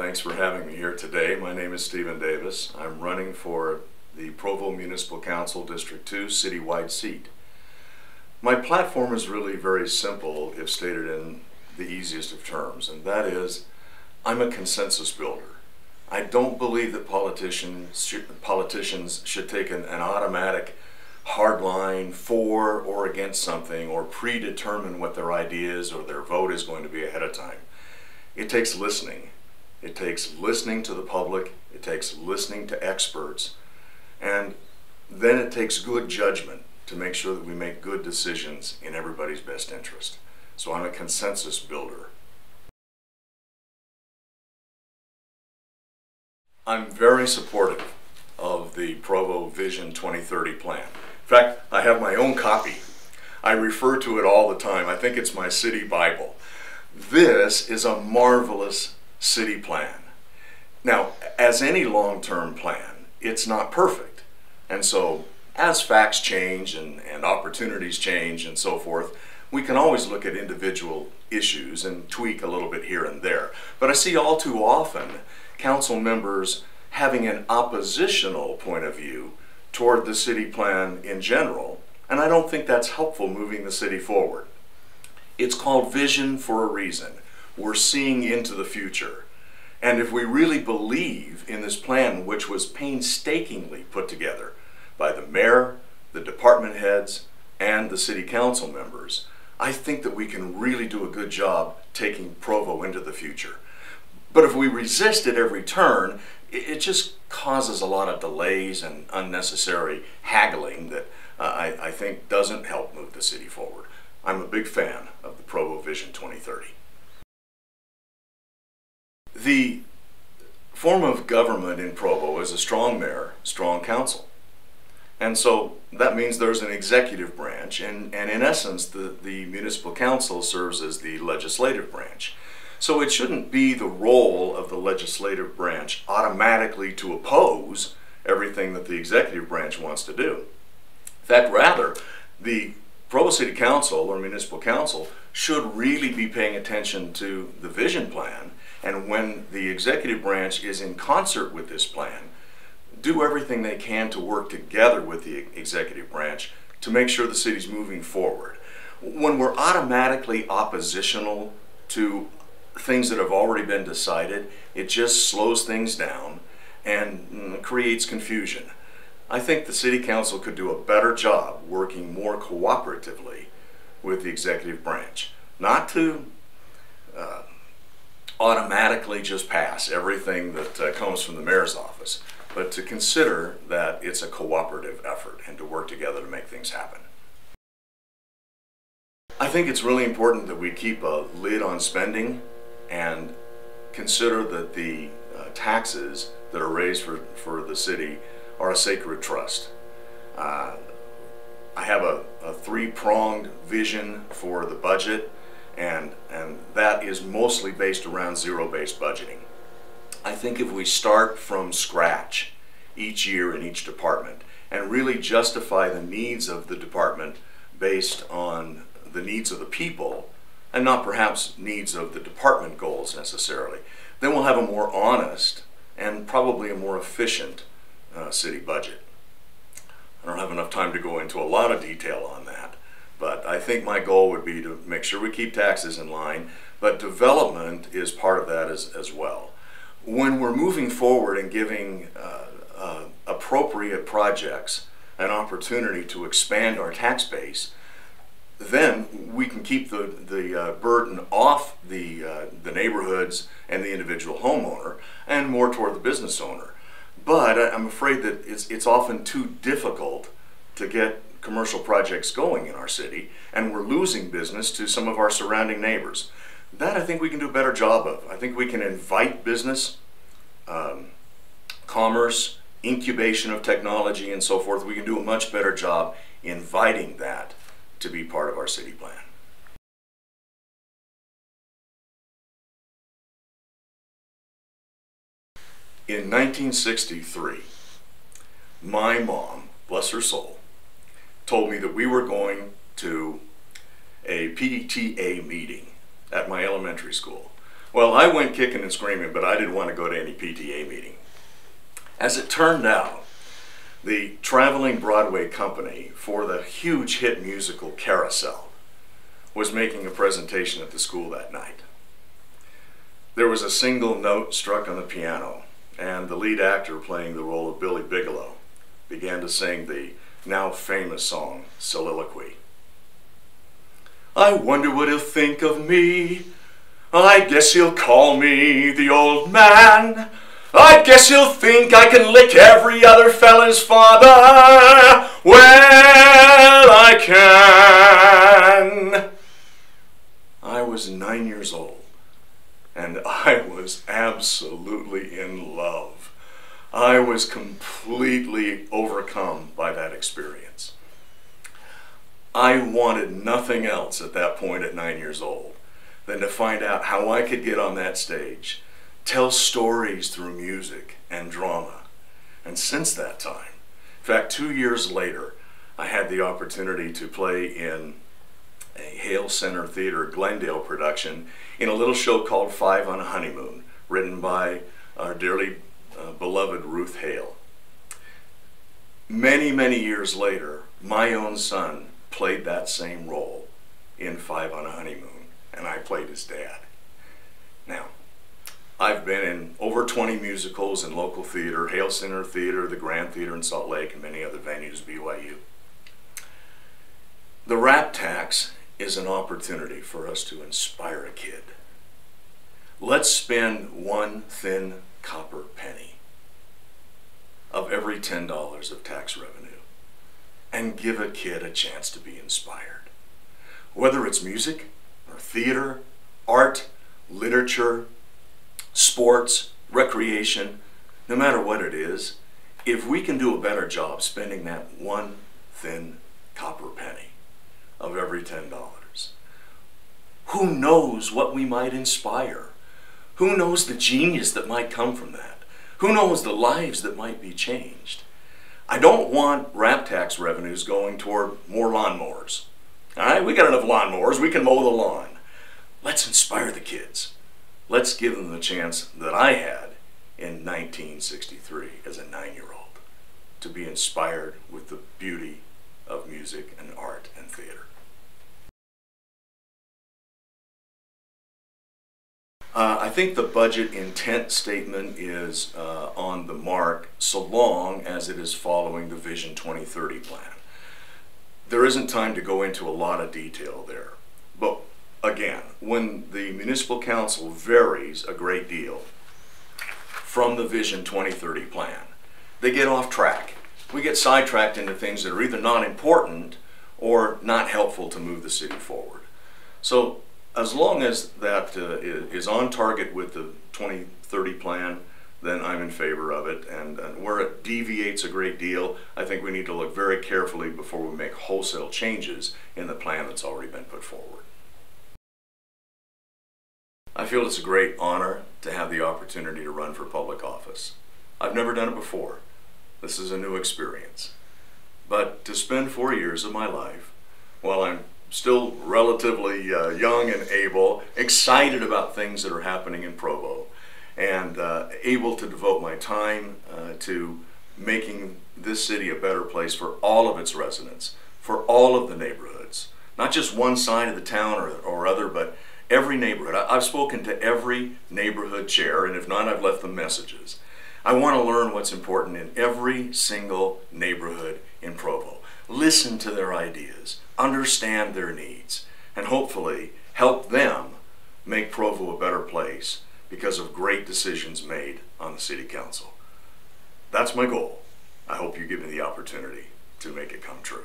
Thanks for having me here today. My name is Stevan Davis. I'm running for the Provo Municipal Council District 2 citywide seat. My platform is really very simple if stated in the easiest of terms, and that is I'm a consensus builder. I don't believe that politicians should take an automatic hard line for or against something or predetermine what their ideas or their vote is going to be ahead of time. It takes listening. It takes listening to the public, it takes listening to experts, and then it takes good judgment to make sure that we make good decisions in everybody's best interest. So I'm a consensus builder. I'm very supportive of the Provo Vision 2030 plan. In fact, I have my own copy. I refer to it all the time. I think it's my city Bible. This is a marvelous city plan. Now, as any long-term plan, it's not perfect. And so, as facts change and opportunities change and so forth, we can always look at individual issues and tweak a little bit here and there. But I see all too often council members having an oppositional point of view toward the city plan in general, and I don't think that's helpful moving the city forward. It's called vision for a reason. We're seeing into the future. And if we really believe in this plan, which was painstakingly put together by the mayor, the department heads, and the city council members, I think that we can really do a good job taking Provo into the future. But if we resist at every turn, it just causes a lot of delays and unnecessary haggling that I think doesn't help move the city forward. I'm a big fan of the Provo Vision 2030. The form of government in Provo is a strong mayor, strong council. And so that means there's an executive branch, and in essence, the municipal council serves as the legislative branch. So it shouldn't be the role of the legislative branch automatically to oppose everything that the executive branch wants to do. In fact, rather, the Provo City Council or Municipal Council should really be paying attention to the vision plan, and when the executive branch is in concert with this plan, do everything they can to work together with the executive branch to make sure the city's moving forward. When we're automatically oppositional to things that have already been decided, it just slows things down and creates confusion. I think the City Council could do a better job working more cooperatively with the executive branch. Not to automatically just pass everything that comes from the mayor's office, but to consider that it's a cooperative effort and to work together to make things happen. I think it's really important that we keep a lid on spending and consider that the taxes that are raised for the city are a sacred trust. I have a three-pronged vision for the budget, and that is mostly based around zero-based budgeting. I think if we start from scratch each year in each department and really justify the needs of the department based on the needs of the people and not perhaps needs of the department goals necessarily, then we'll have a more honest and probably a more efficient city budget. I don't have enough time to go into a lot of detail on that, but I think my goal would be to make sure we keep taxes in line, but development is part of that as well. When we're moving forward and giving appropriate projects an opportunity to expand our tax base, then we can keep the burden off the neighborhoods and the individual homeowner and more toward the business owner. But I'm afraid that it's often too difficult to get commercial projects going in our city, and we're losing business to some of our surrounding neighbors. That I think we can do a better job of. I think we can invite business, commerce, incubation of technology, and so forth. We can do a much better job inviting that to be part of our city plan. In 1963, my mom, bless her soul, told me that we were going to a PTA meeting at my elementary school. Well, I went kicking and screaming, but I didn't want to go to any PTA meeting. As it turned out, the traveling Broadway company for the huge hit musical Carousel was making a presentation at the school that night. There was a single note struck on the piano, and the lead actor playing the role of Billy Bigelow began to sing the now famous song, Soliloquy. I wonder what he'll think of me. I guess he'll call me the old man. I guess he'll think I can lick every other fella's father. Well, I can. I was 9 years old, and I was absolutely in love. I was completely overcome by that experience. I wanted nothing else at that point at 9 years old than to find out how I could get on that stage, tell stories through music and drama. And since that time, in fact, 2 years later, I had the opportunity to play in a Hale Center Theater Glendale production in a little show called 5 on a Honeymoon, written by our dearly beloved Ruth Hale. Many, many years later, my own son played that same role in 5 on a Honeymoon, and I played his dad. Now, I've been in over 20 musicals in local theater, Hale Center Theater, the Grand Theater in Salt Lake, and many other venues, BYU. The rap tax is an opportunity for us to inspire a kid. Let's spend one thin copper penny of every $10 of tax revenue and give a kid a chance to be inspired. Whether it's music or theater, art, literature, sports, recreation, no matter what it is, if we can do a better job spending that one thin copper penny of every $10, who knows what we might inspire? Who knows the genius that might come from that? Who knows the lives that might be changed? I don't want rap tax revenues going toward more lawnmowers. All right, we got enough lawnmowers, we can mow the lawn. Let's inspire the kids. Let's give them the chance that I had in 1963 as a 9-year-old to be inspired with the beauty of music and art and theater. I think the budget intent statement is on the mark so long as it is following the Vision 2030 plan. There isn't time to go into a lot of detail there, but again, when the municipal council varies a great deal from the Vision 2030 plan, they get off track. We get sidetracked into things that are either not important or not helpful to move the city forward. So as long as that is on target with the 2030 plan, then I'm in favor of it. And where it deviates a great deal, I think we need to look very carefully before we make wholesale changes in the plan that's already been put forward. I feel it's a great honor to have the opportunity to run for public office. I've never done it before. This is a new experience. But to spend 4 years of my life, while I'm still relatively young and able, excited about things that are happening in Provo, and able to devote my time to making this city a better place for all of its residents, for all of the neighborhoods. Not just one side of the town or other, but every neighborhood. I've spoken to every neighborhood chair, and if not, I've left them messages. I want to learn what's important in every single neighborhood in Provo. Listen to their ideas, understand their needs, and hopefully help them make Provo a better place because of great decisions made on the City Council. That's my goal. I hope you give me the opportunity to make it come true.